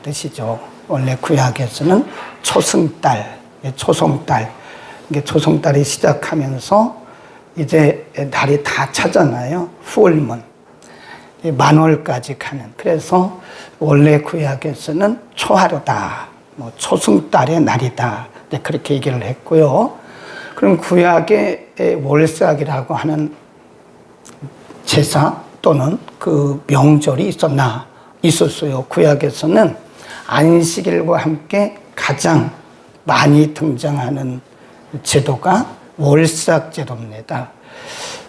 뜻이죠. 원래 구약에서는 초승달, 초송달, 이게 초송달이 시작하면서 이제 달이 다 차잖아요. 풀문, 만월까지 가는. 그래서 원래 구약에서는 초하루다, 초승달의 날이다, 그렇게 얘기를 했고요. 그럼 구약의 월삭이라고 하는 제사 또는 그 명절이 있었어요. 구약에서는 안식일과 함께 가장 많이 등장하는 제도가 월삭 제도입니다.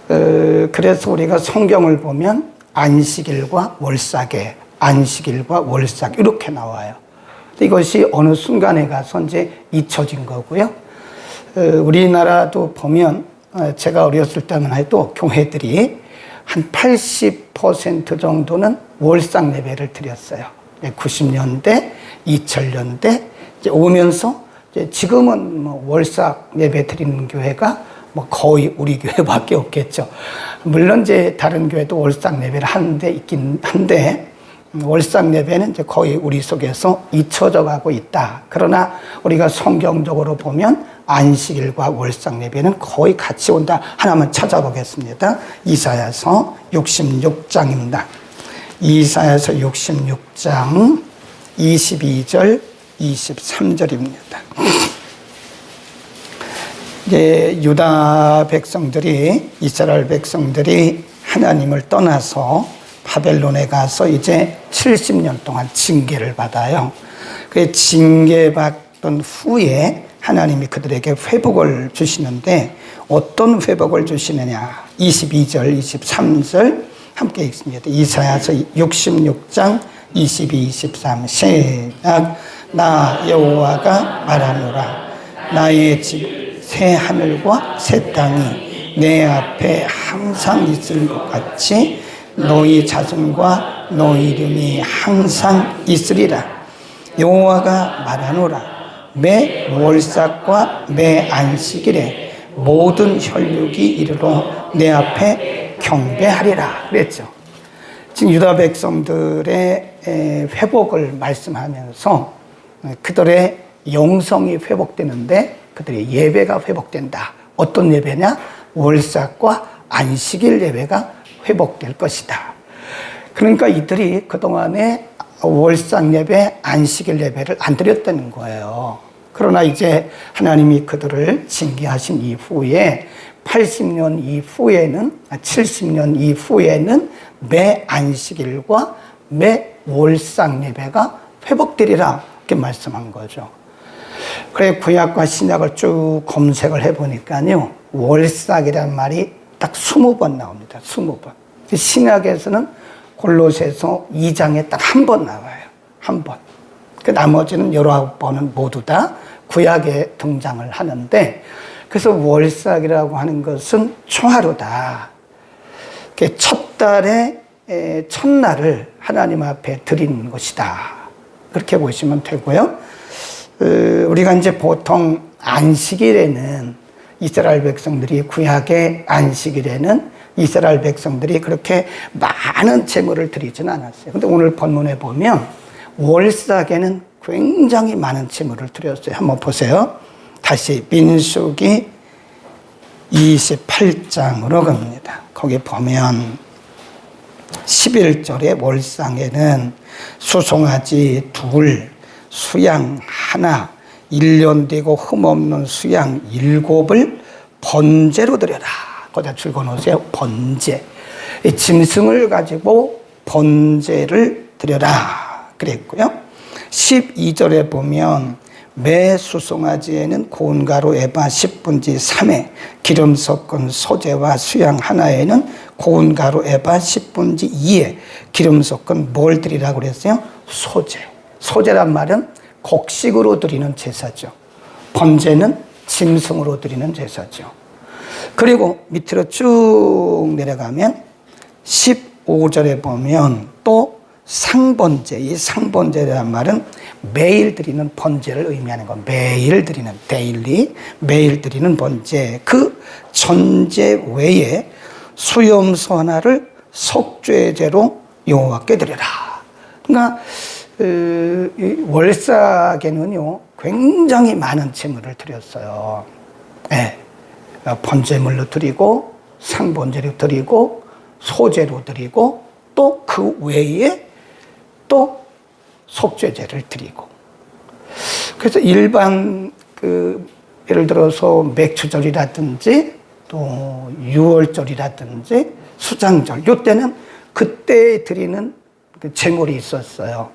그래서 우리가 성경을 보면 안식일과 월삭에, 안식일과 월삭 이렇게 나와요. 이것이 어느 순간에 가서 이제 잊혀진 거고요. 우리나라도 보면 제가 어렸을 때만 해도 교회들이 한 80% 정도는 월삭 예배를 드렸어요. 90년대, 2000년대 이제 오면서 이제 지금은 월삭 예배 드리는 교회가 거의 우리 교회밖에 없겠죠. 물론 이제 다른 교회도 월삭 예배를 하는데 있긴 한데 월삭 예배는 이제 거의 우리 속에서 잊혀져 가고 있다. 그러나 우리가 성경적으로 보면 안식일과 월삭 예배는 거의 같이 온다. 하나만 찾아보겠습니다. 이사야서 66장입니다. 이사야서 66장 22절 23절입니다. 이제 유다 백성들이, 이스라엘 백성들이 하나님을 떠나서 바벨론에 가서 이제 70년 동안 징계를 받아요. 그 징계받던 후에 하나님이 그들에게 회복을 주시는데 어떤 회복을 주시느냐. 22절, 23절 함께 읽습니다. 이사야서 66장 22, 23 시작. 나 여호와가 말하노라. 나의 집 새 하늘과 새 땅이 내 앞에 항상 있을 것 같이 너희 자손과 너희 이름이 항상 있으리라. 여호와가 말하노라. 매 월삭과 매 안식일에 모든 혈육이 이르러 내 앞에 경배하리라 그랬죠. 지금 유다 백성들의 회복을 말씀하면서 그들의 영성이 회복되는데 그들의 예배가 회복된다. 어떤 예배냐? 월삭과 안식일 예배가 회복될 것이다. 그러니까 이들이 그동안에 월삭 예배, 안식일 예배를 안 드렸다는 거예요. 그러나 이제 하나님이 그들을 징계하신 이후에 80년 이후에는, 70년 이후에는 매 안식일과 매 월삭 예배가 회복되리라 이렇게 말씀한 거죠. 그래 구약과 신약을 쭉 검색을 해보니까요, 월삭이라는 말이 딱 20번 나옵니다. 20번. 신약에서는 골로새서 2장에 딱 한 번 나와요. 한 번. 그 나머지는 19번은 모두 다 구약에 등장을 하는데, 그래서 월삭이라고 하는 것은 초하루다. 첫 달의 첫날을 하나님 앞에 드리는 것이다. 그렇게 보시면 되고요. 우리가 이제 보통 안식일에는 이스라엘 백성들이 구약의 안식일에는 이스라엘 백성들이 그렇게 많은 제물을 드리지는 않았어요. 근데 오늘 본문에 보면 월삭에는 굉장히 많은 제물을 드렸어요. 한번 보세요. 다시 민수기 28장으로 갑니다. 거기 보면 11절에 월삭에는 수송아지 2, 수양 1, 1년 되고 흠없는 수양 7을 번제로 드려라. 거기다 적어놓으세요. 번제. 짐승을 가지고 번제를 드려라 그랬고요. 12절에 보면 매 수송아지에는 고운 가루 에바 10분지 3회, 기름 섞은 소재와 수양 하나에는 고운 가루 에바 10분지 2회, 기름 섞은 뭘 드리라고 그랬어요? 소재. 소재란 말은 곡식으로 드리는 제사죠. 번제는 짐승으로 드리는 제사죠. 그리고 밑으로 쭉 내려가면 15절에 보면 또 상번제, 이 상번제라는 말은 매일 드리는 번제를 의미하는 거. 매일 드리는, 데일리, 매일 드리는 번제. 그 전제 외에 수염소 하나를 속죄제로 여호와께 드려라. 그러니까 이 월삭에는요, 굉장히 많은 제물을 드렸어요. 네. 번제물로 드리고, 상번제로 드리고, 소제로 드리고, 또 그 외에 또 속죄제를 드리고. 그래서 일반 예를 들어서 맥추절이라든지 또 유월절이라든지 수장절, 이때는 그때 드리는 그 제물이 있었어요.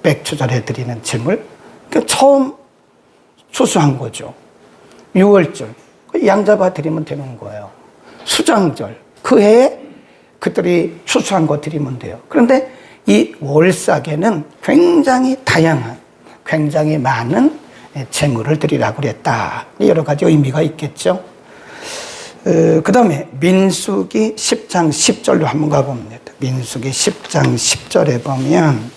맥추절에 드리는 제물. 그러니까 처음 수수한 거죠. 유월절, 양 잡아 드리면 되는 거예요. 수장절, 그 해에 그들이 추수한 거 드리면 돼요. 그런데 이 월삭에는 굉장히 다양한, 굉장히 많은 제물을 드리라고 그랬다. 여러 가지 의미가 있겠죠. 그 다음에 민수기 10장 10절로 한번 가봅니다. 민수기 10장 10절에 보면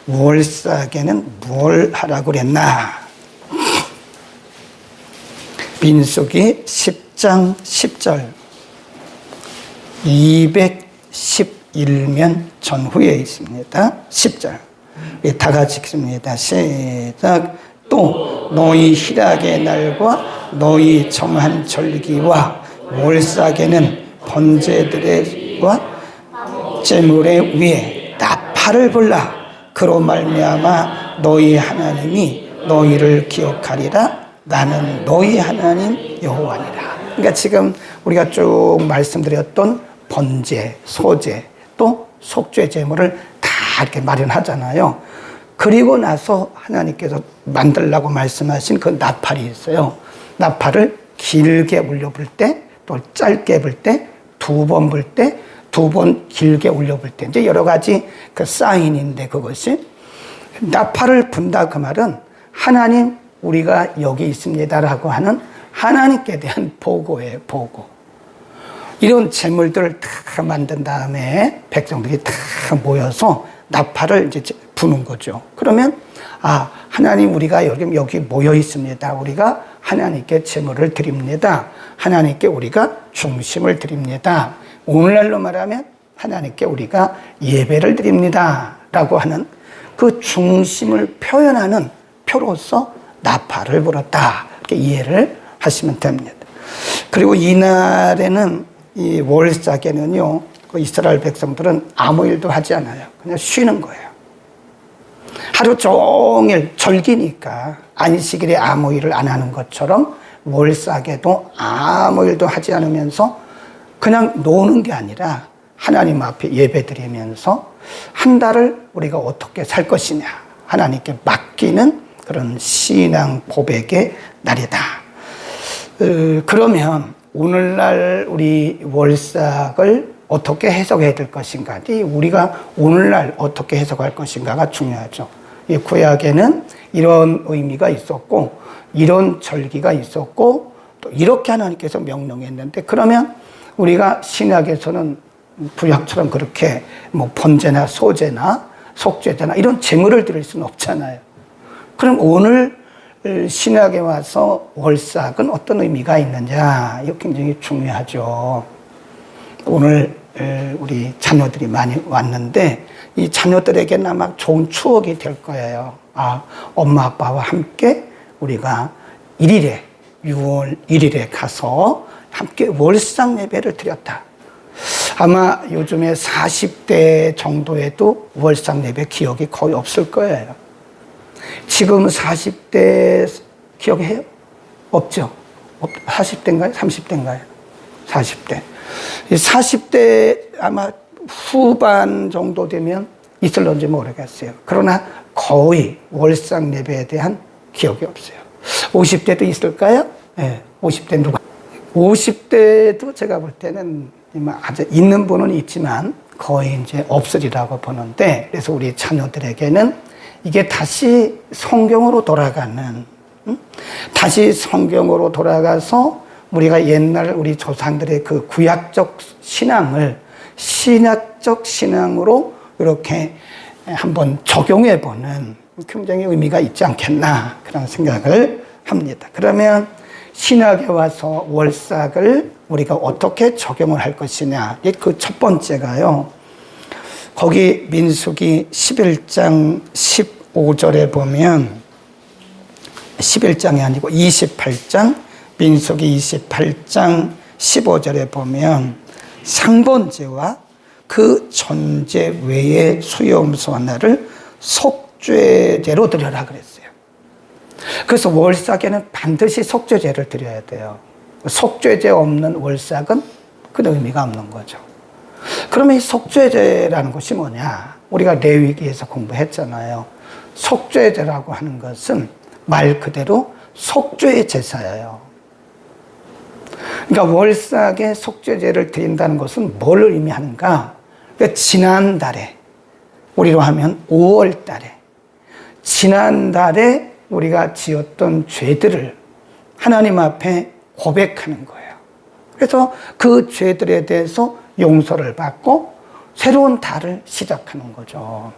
월삭에는 뭘 하라고 그랬나? 민수기 10장 10절 211면 전후에 있습니다. 10절 다 같이 읽습니다. 시작. 또 너희 희락의 날과 너희 정한 절기와 월삭에는 번제들과 제물의 위에 나팔을 불라. 그로 말미암아 너희 하나님이 너희를 기억하리라. 나는 너희 하나님 여호와니라. 그러니까 지금 우리가 쭉 말씀드렸던 번제, 소제, 또 속죄 제물을 다 이렇게 마련하잖아요. 그리고 나서 하나님께서 만들라고 말씀하신 그 나팔이 있어요. 나팔을 길게 올려볼 때, 또 짧게 불 때, 두 번 불 때, 두 번 길게 올려볼 때, 이제 여러 가지 그 사인인데, 그것이 나팔을 분다 그 말은 하나님 우리가 여기 있습니다라고 하는 하나님께 대한 보고예요. 보고. 이런 제물들을 다 만든 다음에 백성들이 다 모여서 나팔을 이제 부는 거죠. 그러면 하나님 우리가 여기 모여 있습니다. 우리가 하나님께 제물을 드립니다. 하나님께 우리가 중심을 드립니다. 오늘날로 말하면 하나님께 우리가 예배를 드립니다. 라고 하는 그 중심을 표현하는 표로서 나팔을 불었다. 이렇게 이해를 하시면 됩니다. 그리고 이날에는 이 월삭에는요, 그 이스라엘 백성들은 아무 일도 하지 않아요. 그냥 쉬는 거예요. 하루 종일 절기니까 안식일에 아무 일을 안 하는 것처럼 월삭에도 아무 일도 하지 않으면서 그냥 노는 게 아니라 하나님 앞에 예배드리면서 한 달을 우리가 어떻게 살 것이냐 하나님께 맡기는 그런 신앙 고백의 날이다. 그러면 오늘날 우리 월삭을 어떻게 해석해야 될 것인가, 우리가 오늘날 어떻게 해석할 것인가가 중요하죠. 이 구약에는 이런 의미가 있었고 이런 절기가 있었고 또 이렇게 하나님께서 명령했는데, 그러면 우리가 신약에서는 구약처럼 그렇게 뭐 번제나 소제나 속죄제나 이런 제물을 드릴 수는 없잖아요. 그럼 오늘 신약에 와서 월삭은 어떤 의미가 있느냐, 이거 굉장히 중요하죠. 오늘 우리 자녀들이 많이 왔는데 이 자녀들에게는 아마 좋은 추억이 될 거예요. 엄마 아빠와 함께 우리가 6월 1일에 가서 함께 월삭 예배를 드렸다. 아마 요즘에 40대 정도에도 월삭 예배 기억이 거의 없을 거예요. 지금 40대 기억해요? 없죠? 40대인가요? 30대인가요? 40대. 40대 아마 후반 정도 되면 있을런지 모르겠어요. 그러나 거의 월삭 예배에 대한 기억이 없어요. 50대도 있을까요? 네, 50대 누가? 50대도 제가 볼 때는 아주 있는 분은 있지만 거의 이제 없으리라고 보는데, 그래서 우리 자녀들에게는 이게 다시 성경으로 돌아가는, 다시 성경으로 돌아가서 우리가 옛날 우리 조상들의 그 구약적 신앙을 신약적 신앙으로 이렇게 한번 적용해보는 굉장히 의미가 있지 않겠나, 그런 생각을 합니다. 그러면 신약에 와서 월삭을 우리가 어떻게 적용을 할 것이냐, 그 첫 번째가요, 거기 민수기 11장 5절에 보면 11장이 아니고 28장 민수기 28장 15절에 보면 상번제와 그 전제 외의 수요음수 하나를 속죄제로 드려라 그랬어요. 그래서 월삭에는 반드시 속죄제를 드려야 돼요. 속죄제 없는 월삭은 그 의미가 없는 거죠. 그러면 이 속죄제라는 것이 뭐냐? 우리가 레위기에서 공부했잖아요. 속죄제라고 하는 것은 말 그대로 속죄의 제사예요. 그러니까 월삭에 속죄제를 드린다는 것은 뭘 의미하는가? 그러니까 지난달에, 우리로 하면 5월 달에, 지난달에 우리가 지었던 죄들을 하나님 앞에 고백하는 거예요. 그래서 그 죄들에 대해서 용서를 받고 새로운 달을 시작하는 거죠.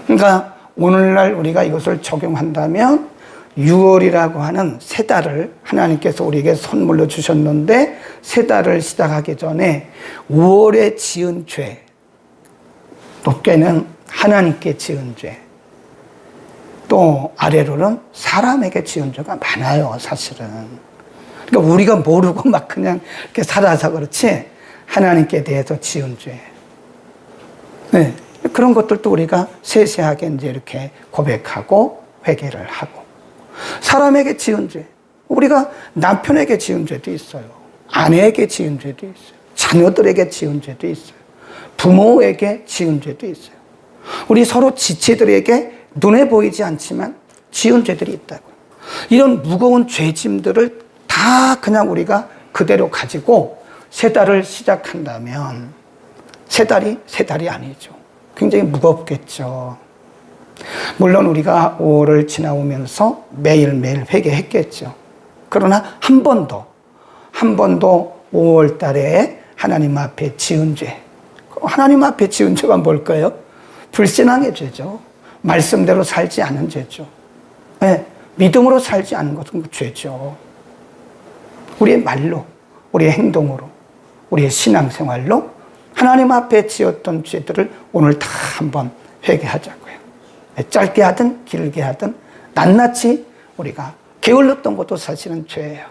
그러니까 오늘날 우리가 이것을 적용한다면 6월이라고 하는 새 달을 하나님께서 우리에게 선물로 주셨는데 새 달을 시작하기 전에 5월에 지은 죄, 높게는 하나님께 지은 죄, 또 아래로는 사람에게 지은 죄가 많아요, 사실은. 그러니까 우리가 모르고 막 그냥 이렇게 살아서 그렇지 하나님께 대해서 지은 죄. 네. 그런 것들도 우리가 세세하게 이제 이렇게 고백하고 회개를 하고. 사람에게 지은 죄. 우리가 남편에게 지은 죄도 있어요. 아내에게 지은 죄도 있어요. 자녀들에게 지은 죄도 있어요. 부모에게 지은 죄도 있어요. 우리 서로 지체들에게 눈에 보이지 않지만 지은 죄들이 있다고요. 이런 무거운 죄짐들을 다 그냥 우리가 그대로 가지고 새 달을 시작한다면 새 달이 아니죠. 굉장히 무겁겠죠. 물론 우리가 5월을 지나오면서 매일매일 회개했겠죠. 그러나 한 번도 5월 달에 하나님 앞에 지은 죄. 하나님 앞에 지은 죄가 뭘까요? 불신앙의 죄죠. 말씀대로 살지 않은 죄죠. 네, 믿음으로 살지 않은 것은 죄죠. 우리의 말로, 우리의 행동으로, 우리의 신앙생활로 하나님 앞에 지었던 죄들을 오늘 다 한번 회개하자고요. 짧게 하든 길게 하든 낱낱이 우리가 게을렀던 것도 사실은 죄예요.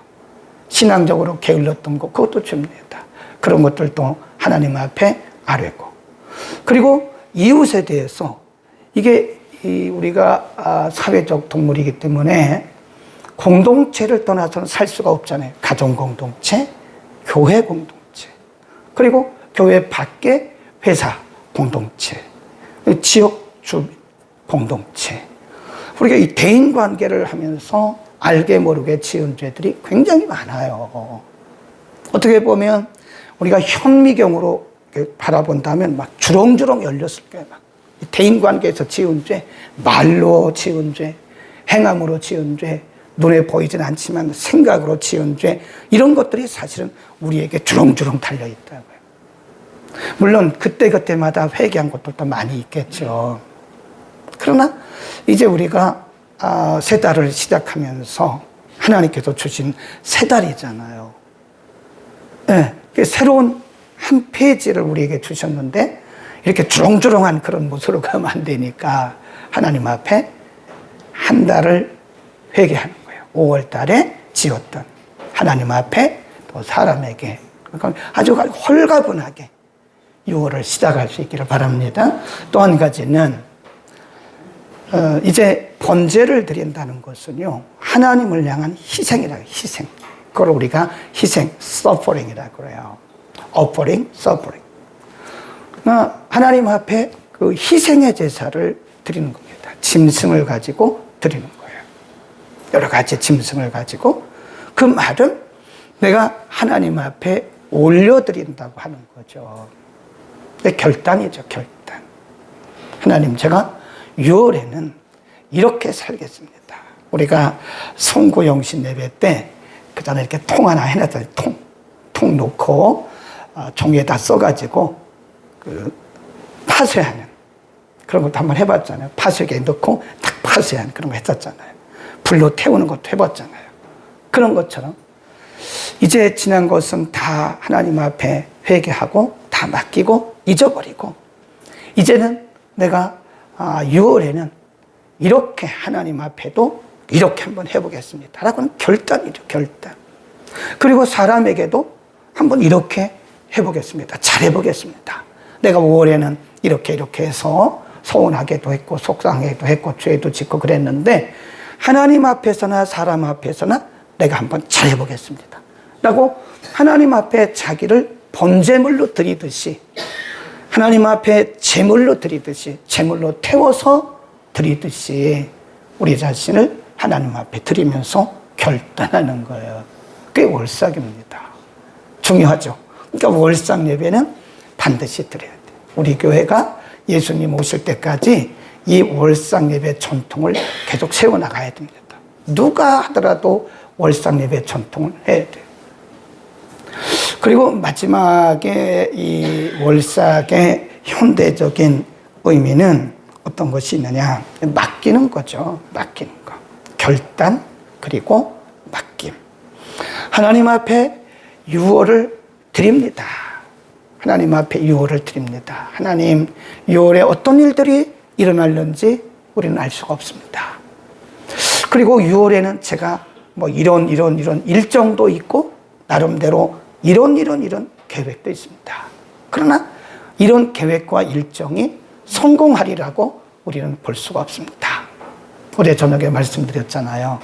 신앙적으로 게을렀던 것, 그것도 죄입니다. 그런 것들도 하나님 앞에 아뢰고. 그리고 이웃에 대해서 이게 우리가 사회적 동물이기 때문에 공동체를 떠나서는 살 수가 없잖아요. 가정 공동체, 교회 공동체, 그리고 교회 밖에 회사 공동체, 지역 주민 공동체. 우리가 이 대인 관계를 하면서 알게 모르게 지은 죄들이 굉장히 많아요. 어떻게 보면 우리가 현미경으로 바라본다면 막 주렁주렁 열렸을 거예요. 막 대인 관계에서 지은 죄, 말로 지은 죄, 행함으로 지은 죄, 눈에 보이진 않지만 생각으로 지은 죄, 이런 것들이 사실은 우리에게 주렁주렁 달려있다고요. 물론 그때그때마다 회개한 것들도 많이 있겠죠. 그러나 이제 우리가 새 달을 시작하면서 하나님께서 주신 새 달이잖아요. 네, 새로운 한 페이지를 우리에게 주셨는데 이렇게 주렁주렁한 그런 모습으로 가면 안 되니까 하나님 앞에 한 달을 회개하는 거예요. 5월 달에 지었던 하나님 앞에 또 사람에게 아주 홀가분하게 6월을 시작할 수 있기를 바랍니다. 또 한 가지는 이제 번제를 드린다는 것은요, 하나님을 향한 희생이라고, 희생. 그걸 우리가 희생, suffering이라고 그래요. offering, suffering. 하나님 앞에 그 희생의 제사를 드리는 겁니다. 짐승을 가지고 드리는 거예요. 여러 가지 짐승을 가지고. 그 말은 내가 하나님 앞에 올려드린다고 하는 거죠. 결단이죠, 결단. 하나님, 제가 6월에는 이렇게 살겠습니다. 우리가 송구영신 예배 때 그 전에 이렇게 통 하나 해놨잖아요. 통 놓고 종이에다 써가지고 그 파쇄하는 그런 것도 한번 해봤잖아요. 파쇄기에 넣고 딱 파쇄하는 그런 거 했었잖아요. 불로 태우는 것도 해봤잖아요. 그런 것처럼 이제 지난 것은 다 하나님 앞에 회개하고 다 맡기고 잊어버리고 이제는 내가 6월에는 이렇게 하나님 앞에도 이렇게 한번 해보겠습니다 라고는 결단이죠. 결단. 그리고 사람에게도 한번 이렇게 해보겠습니다. 잘해보겠습니다. 내가 5월에는 이렇게 해서 서운하게도 했고 속상하게도 했고 죄도 짓고 그랬는데 하나님 앞에서나 사람 앞에서나 내가 한번 잘해보겠습니다 라고 하나님 앞에 자기를 번제물로 드리듯이, 하나님 앞에 제물로 드리듯이, 제물로 태워서 드리듯이 우리 자신을 하나님 앞에 드리면서 결단하는 거예요. 그게 월삭입니다. 중요하죠. 그러니까 월삭 예배는 반드시 드려야 돼요. 우리 교회가 예수님 오실 때까지 이 월삭 예배 전통을 계속 세워나가야 됩니다. 누가 하더라도 월삭 예배 전통을 해야 돼요. 그리고 마지막에 이 월삭의 현대적인 의미는 어떤 것이 있느냐? 맡기는 거죠. 맡기는 거. 결단, 그리고 맡김. 하나님 앞에 유월을 드립니다. 하나님 앞에 유월을 드립니다. 하나님, 유월에 어떤 일들이 일어날는지 우리는 알 수가 없습니다. 그리고 유월에는 제가 뭐 이런 일정도 있고 나름대로 이런 계획도 있습니다. 그러나 이런 계획과 일정이 성공하리라고 우리는 볼 수가 없습니다. 어제 저녁에 말씀드렸잖아요.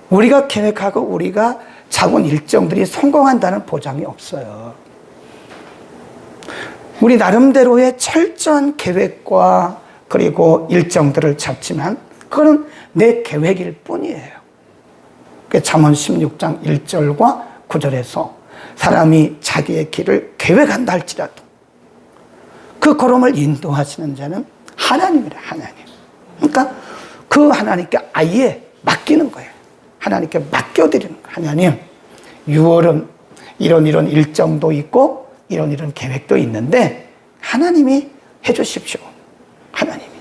우리가 계획하고 우리가 잡은 일정들이 성공한다는 보장이 없어요. 우리 나름대로의 철저한 계획과 그리고 일정들을 잡지만 그거는 내 계획일 뿐이에요. 잠언 16장 1절과 9절에서 사람이 자기의 길을 계획한다 할지라도 그 걸음을 인도하시는 자는 하나님이래, 하나님. 그러니까 그 하나님께 아예 맡기는 거예요. 하나님께 맡겨드리는 거예요. 하나님, 6월은 이런 일정도 있고 이런 계획도 있는데 하나님이 해주십시오. 하나님이.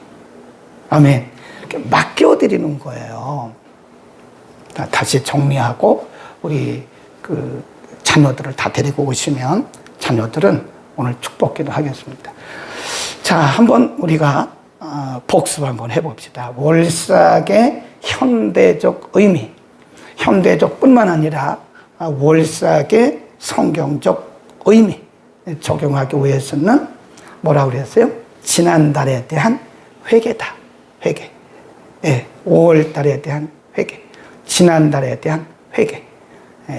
아멘. 이렇게 맡겨드리는 거예요. 다시 정리하고 우리 그 자녀들을 다 데리고 오시면 자녀들은 오늘 축복기도 하겠습니다. 자, 한번 우리가 복습 한번 해봅시다. 월삭의 현대적 의미, 현대적뿐만 아니라 월삭의 성경적 의미 적용하기 위해서는 뭐라고 그랬어요? 지난달에 대한 회개다. 회개. 예, 5월달에 대한 회개. 지난달에 대한 회개.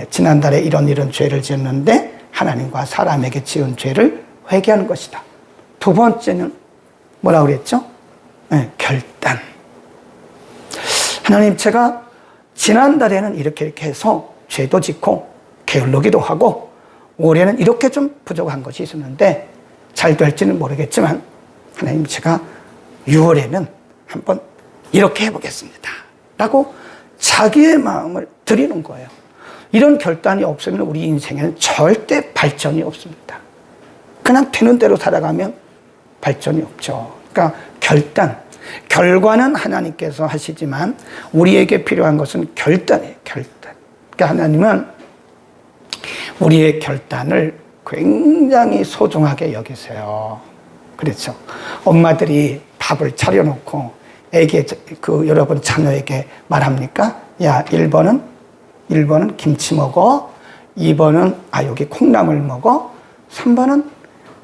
지난달에 이런 죄를 지었는데 하나님과 사람에게 지은 죄를 회개하는 것이다. 두 번째는 뭐라고 그랬죠? 결단. 하나님, 제가 지난달에는 이렇게 해서 죄도 짓고 게을르기도 하고 올해는 이렇게 좀 부족한 것이 있었는데 잘 될지는 모르겠지만 하나님, 제가 6월에는 한번 이렇게 해보겠습니다 라고 자기의 마음을 드리는 거예요. 이런 결단이 없으면 우리 인생에는 절대 발전이 없습니다. 그냥 되는 대로 살아가면 발전이 없죠. 그러니까 결단, 결과는 하나님께서 하시지만 우리에게 필요한 것은 결단이에요. 결단. 그러니까 하나님은 우리의 결단을 굉장히 소중하게 여기세요. 그렇죠. 엄마들이 밥을 차려놓고 여러분 자녀에게 말합니까? 야, 1번은 김치 먹어. 2번은 여기 콩나물 먹어. 3번은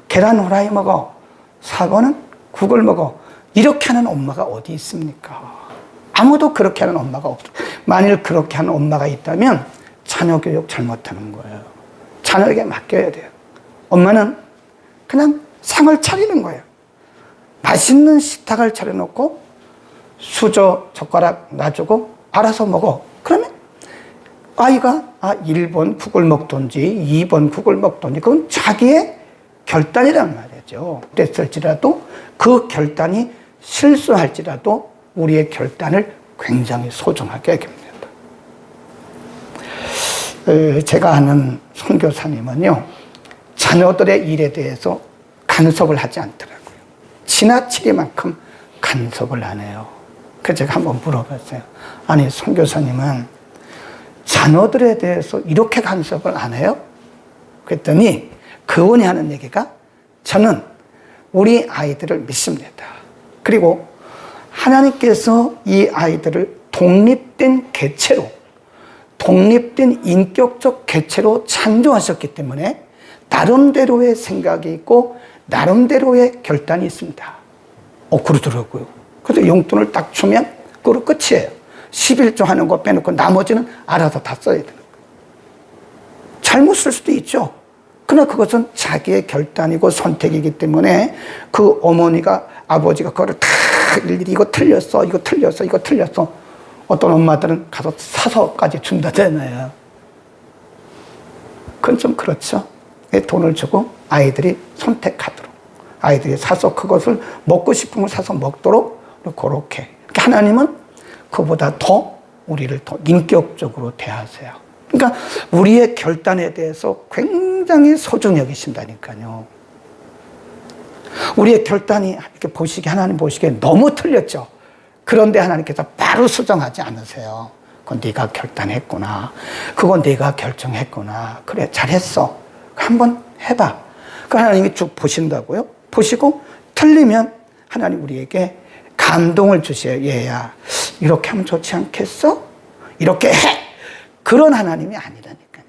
계란 후라이 먹어. 4번은 국을 먹어. 이렇게 하는 엄마가 어디 있습니까? 아무도 그렇게 하는 엄마가 없어요. 만일 그렇게 하는 엄마가 있다면 자녀 교육 잘못하는 거예요. 자녀에게 맡겨야 돼요. 엄마는 그냥 상을 차리는 거예요. 맛있는 식탁을 차려놓고 수저, 젓가락 놔주고 알아서 먹어. 그러면 아이가 1번 국을 먹든지 2번 국을 먹든지 그건 자기의 결단이란 말이죠. 그랬을지라도 그 결단이 실수할지라도 우리의 결단을 굉장히 소중하게 여깁니다. 제가 아는 선교사님은요, 자녀들의 일에 대해서 간섭을 하지 않더라고요. 지나치게만큼 간섭을 안 해요. 그래서 제가 한번 물어봤어요. 아니, 선교사님은 자녀들에 대해서 이렇게 간섭을 안 해요? 그랬더니 그분이 하는 얘기가, 저는 우리 아이들을 믿습니다. 그리고 하나님께서 이 아이들을 독립된 개체로, 독립된 인격적 개체로 창조하셨기 때문에 나름대로의 생각이 있고 나름대로의 결단이 있습니다. 그러더라고요. 그래서 용돈을 딱 주면 그걸로 끝이에요. 11조 하는 거 빼놓고 나머지는 알아서 다 써야 되는 거예요. 잘못 쓸 수도 있죠. 그러나 그것은 자기의 결단이고 선택이기 때문에 그 어머니가, 아버지가 그거를 다 일일이 이거 틀렸어, 이거 틀렸어, 이거 틀렸어. 어떤 엄마들은 가서 사서까지 준다잖아요. 그건 좀 그렇죠. 돈을 주고 아이들이 선택하도록, 아이들이 사서 그것을 먹고 싶은 걸 사서 먹도록 그렇게. 하나님은 그보다 더 우리를 더 인격적으로 대하세요. 그러니까 우리의 결단에 대해서 굉장히 소중히 여기신다니까요. 우리의 결단이 이렇게 보시기에, 하나님 보시기에 너무 틀렸죠. 그런데 하나님께서 바로 수정하지 않으세요. 그건 네가 결단했구나. 그건 네가 결정했구나. 그래, 잘했어. 한번 해봐. 그 하나님이 쭉 보신다고요. 보시고 틀리면 하나님 우리에게 감동을 주세요. 얘야, 이렇게 하면 좋지 않겠어? 이렇게 해. 그런 하나님이 아니라니까요.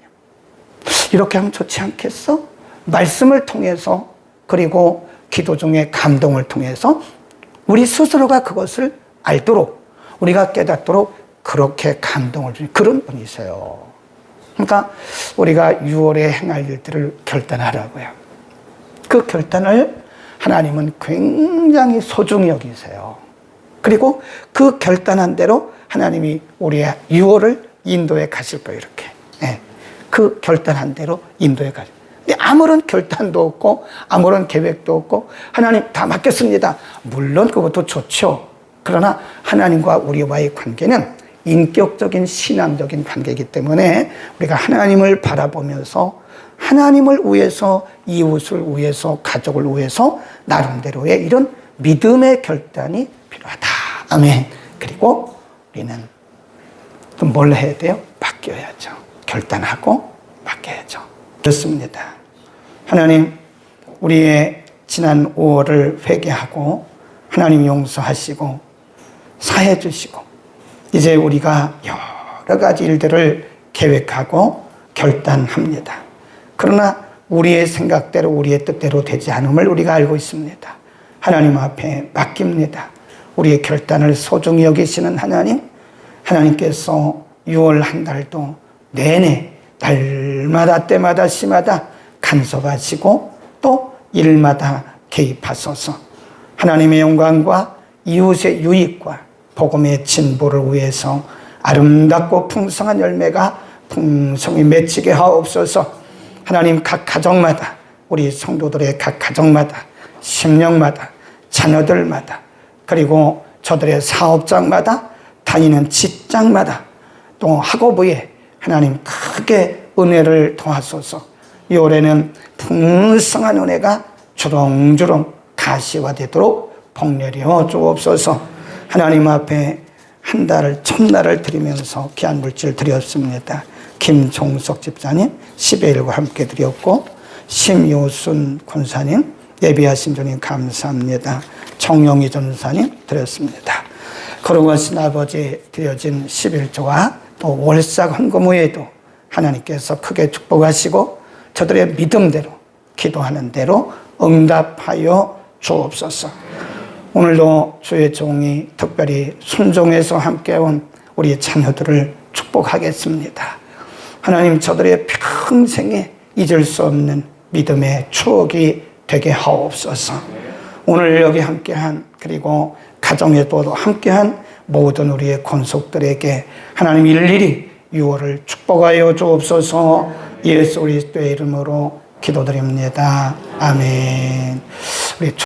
이렇게 하면 좋지 않겠어? 말씀을 통해서, 그리고 기도 중에 감동을 통해서 우리 스스로가 그것을 알도록, 우리가 깨닫도록 그렇게 감동을 주는 그런 분이세요. 그러니까 우리가 6월에 행할 일들을 결단하라고요. 그 결단을 하나님은 굉장히 소중히 여기세요. 그리고 그 결단한 대로 하나님이 우리의 6월을 인도에 가실 거예요. 이렇게. 네. 그 결단한 대로 인도에 가실 거예요. 근데 아무런 결단도 없고 아무런 계획도 없고 하나님 다 맡겼습니다. 물론 그것도 좋죠. 그러나 하나님과 우리와의 관계는 인격적인 신앙적인 관계이기 때문에 우리가 하나님을 바라보면서 하나님을 위해서, 이웃을 위해서, 가족을 위해서 나름대로의 이런 믿음의 결단이 필요하다. 아멘. 그리고 우리는 또 뭘 해야 돼요? 맡겨야죠. 결단하고 맡겨야죠. 그렇습니다. 하나님, 우리의 지난 5월을 회개하고 하나님 용서하시고 사해 주시고 이제 우리가 여러 가지 일들을 계획하고 결단합니다. 그러나 우리의 생각대로, 우리의 뜻대로 되지 않음을 우리가 알고 있습니다. 하나님 앞에 맡깁니다. 우리의 결단을 소중히 여기시는 하나님, 하나님께서 6월 한 달도 내내 날마다 때마다 시마다 간섭하시고 또 일마다 개입하소서. 하나님의 영광과 이웃의 유익과 복음의 진보를 위해서 아름답고 풍성한 열매가 풍성히 맺히게 하옵소서. 하나님, 각 가정마다, 우리 성도들의 각 가정마다, 심령마다, 자녀들마다, 그리고 저들의 사업장마다, 다니는 직장마다, 또 학업부에 하나님 크게 은혜를 더하소서. 이 올해는 풍성한 은혜가 주렁주렁 가시화되도록 복내려 주옵소서. 하나님 앞에 한 달을, 첫날을 드리면서 귀한 물질 드렸습니다. 김종석 집사님 10일과 함께 드렸고, 심효순 권사님, 예비하신 주님 감사합니다. 정영희 전사님 드렸습니다. 거룩하신 아버지 드려진 11조와 또 월삭 헌금 외에도 하나님께서 크게 축복하시고 저들의 믿음대로, 기도하는 대로 응답하여 주옵소서. 오늘도 주의 종이 특별히 순종해서 함께 온 우리 자녀들을 축복하겠습니다. 하나님, 저들의 평생에 잊을 수 없는 믿음의 추억이 되게 하옵소서. 오늘 여기 함께한, 그리고 가정에도 함께한 모든 우리의 권속들에게 하나님 일일이 6월을 축복하여 주옵소서. 예수 그리스도의 이름으로 기도드립니다. 아멘. 우리